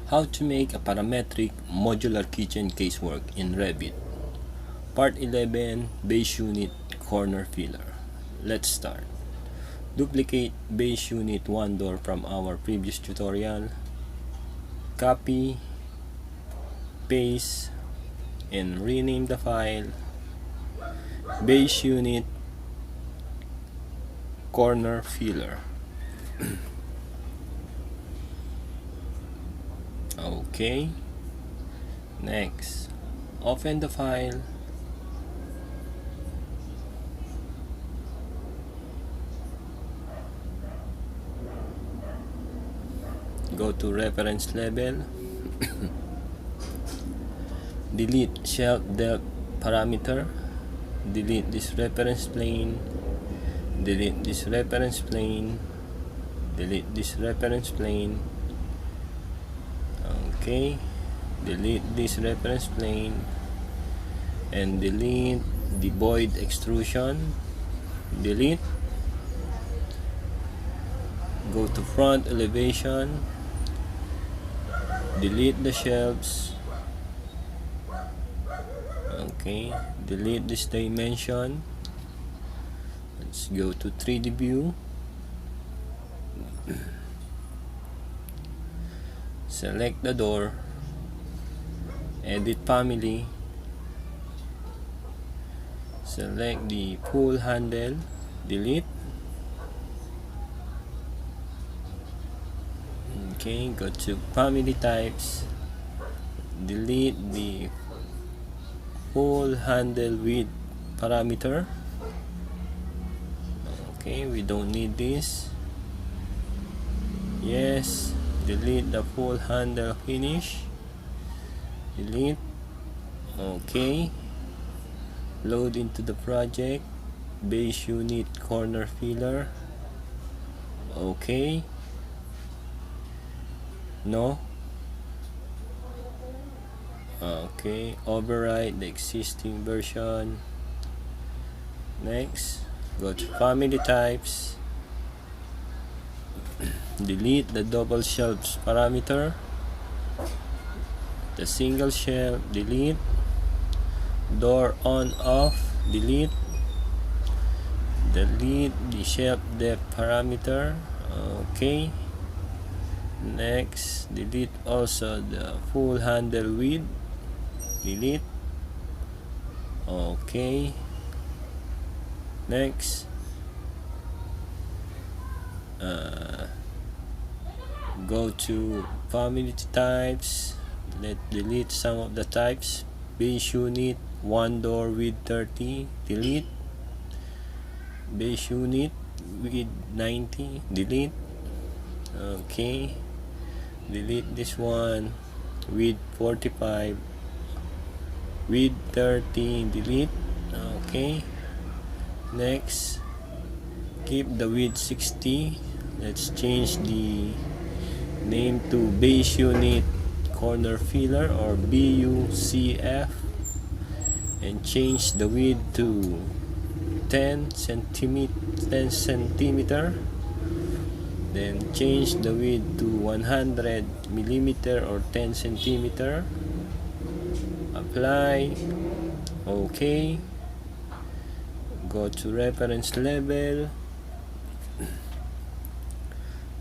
How to make a parametric modular kitchen casework in Revit. Part 11, Base Unit Corner Filler. Let's start. Duplicate base unit 1 door from our previous tutorial. Copy, paste, and rename the file Base Unit Corner Filler. Okay. Next, open the file. Go to reference level. Delete shelf depth parameter. Delete this reference plane. Delete this reference plane. Delete this reference plane. Okay, delete this reference plane and delete the void extrusion. Delete. Go to front elevation. Delete the shelves. Okay, delete this dimension. Let's go to 3D view. Select the door, edit family, select the full handle, delete. Okay, go to family types, delete the full handle width parameter. Okay, we don't need this. Yes. Delete the full handle finish. Delete. Okay. Load into the project. Base unit corner filler. Okay. No. Okay. Override the existing version. Next. Go to family types. Delete the double shelves parameter. The single shelf, delete. Door on off, delete. Delete the shelf depth parameter. Okay. Next, delete also the full handle width. Delete. Okay. Next. Go to family types. Let's delete some of the types. Base unit 1 door with 30, delete. Base unit with 90, delete. Okay, delete this one with 45, with 30, delete. Okay, next, keep the width 60. Let's change the name to base unit corner filler or BUCF and change the width to 10 centimeter. Then change the width to 100 millimeter or 10 centimeter. Apply. Okay, go to reference level.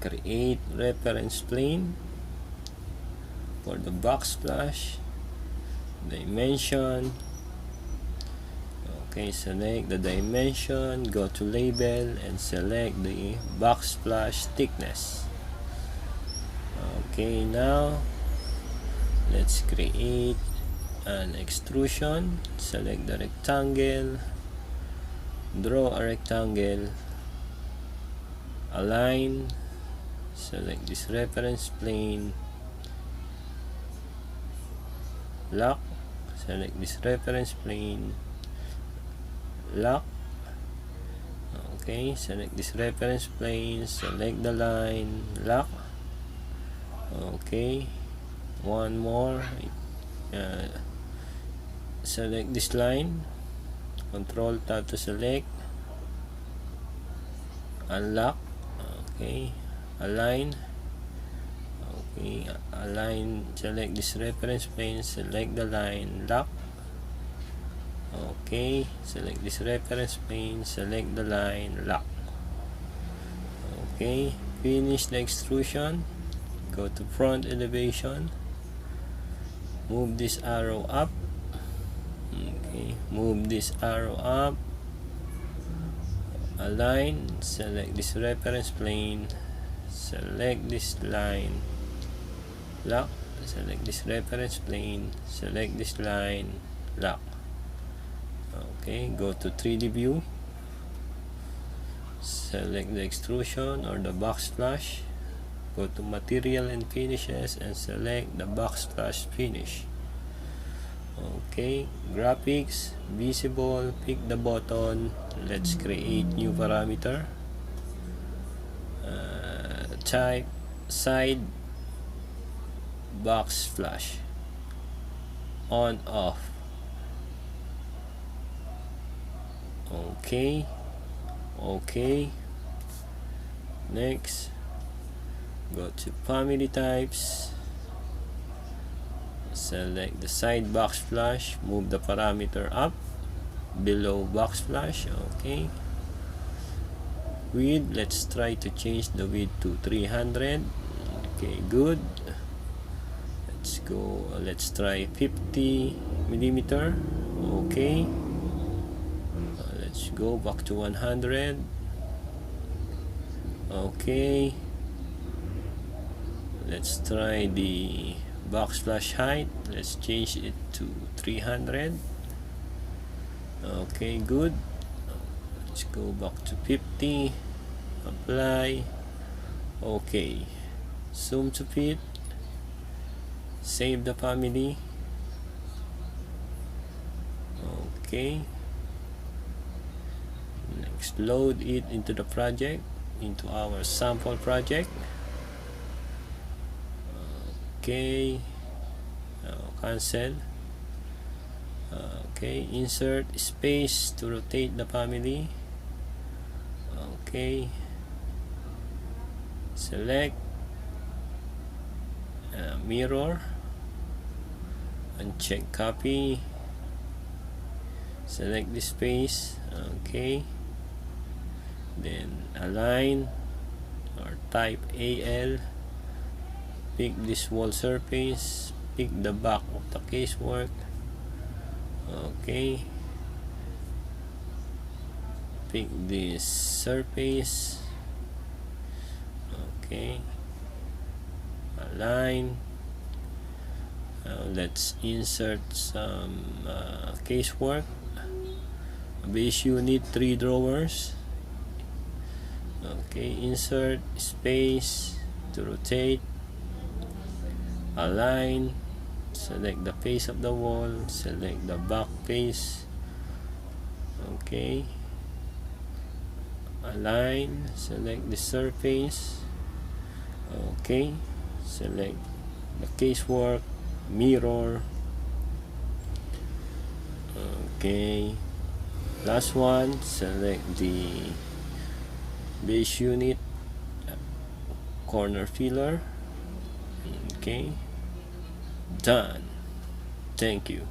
Create reference plane for the backsplash. Dimension. Okay, select the dimension, go to label and select the backsplash thickness. Okay, now let's create an extrusion. Select the rectangle, draw a rectangle, align. Select this reference plane, lock. Select this reference plane, lock. Okay, select this reference plane, select the line, lock. Okay, one more. Select this line, Control tab to select, unlock. Okay, align. Okay, align, select this reference plane, select the line, lock. Okay, select this reference plane, select the line, lock. Okay, finish the extrusion, go to front elevation, move this arrow up. Okay, move this arrow up, align, select this reference plane, select this line, lock, select this reference plane, select this line, lock. Okay, go to 3D view, select the extrusion or the box flash, go to material and finishes and select the box flash finish. Okay, graphics, visible, pick the button. Let's create new parameter. Type side box flash, on off. Okay, okay. Next, go to family types, select the side box flash, move the parameter up below box flash. Okay, width, let's try to change the width to 300. Okay, good. Let's go, let's try 50 millimeter. Okay, let's go back to 100. Okay, let's try the box flash height, let's change it to 300. Okay, good. Let's go back to 50, apply. Okay, zoom to fit, save the family. Okay, next, load it into the project, into our sample project. Okay, cancel. Okay, insert space to rotate the family. Okay, select mirror, uncheck copy, select the space. Okay, then align or type AL, pick this wall surface, pick the back of the casework. Okay, pick this surface. Okay, align. Let's insert some casework, base unit, 3 drawers. Okay, insert space to rotate, align, select the face of the wall, select the back face. Okay, align, select the surface. Okay, select the casework, mirror. Okay, last one, select the base unit, corner filler. Okay, done. Thank you.